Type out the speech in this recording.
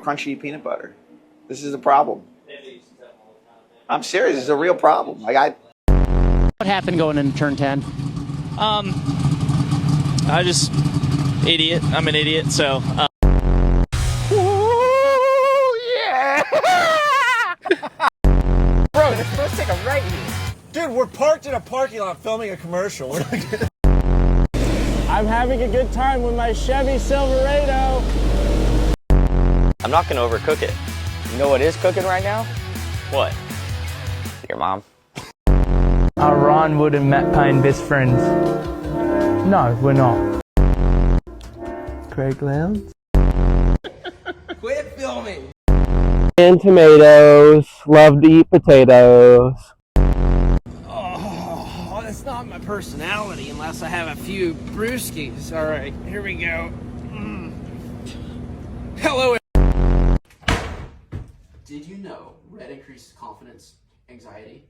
crunchy peanut butter. This is a problem. I'm serious. It's a real problem. Like What happened going into turn 10? I just idiot. I'm an idiot. So. yeah! Bro, they're supposed to take a right here. Dude, we're parked in a parking lot filming a commercial. I'm having a good time with my Chevy Silverado. I'm not gonna overcook it. You know what is cooking right now? What? Your mom. Are Ron Wood and Matt Payne best friends? No, we're not. Craig Lowndes? Quit filming. And tomatoes. Love to eat potatoes. Oh, that's not my personality unless I have a few brewskis. All right, here we go. Hello. Did you know red increases confidence, anxiety?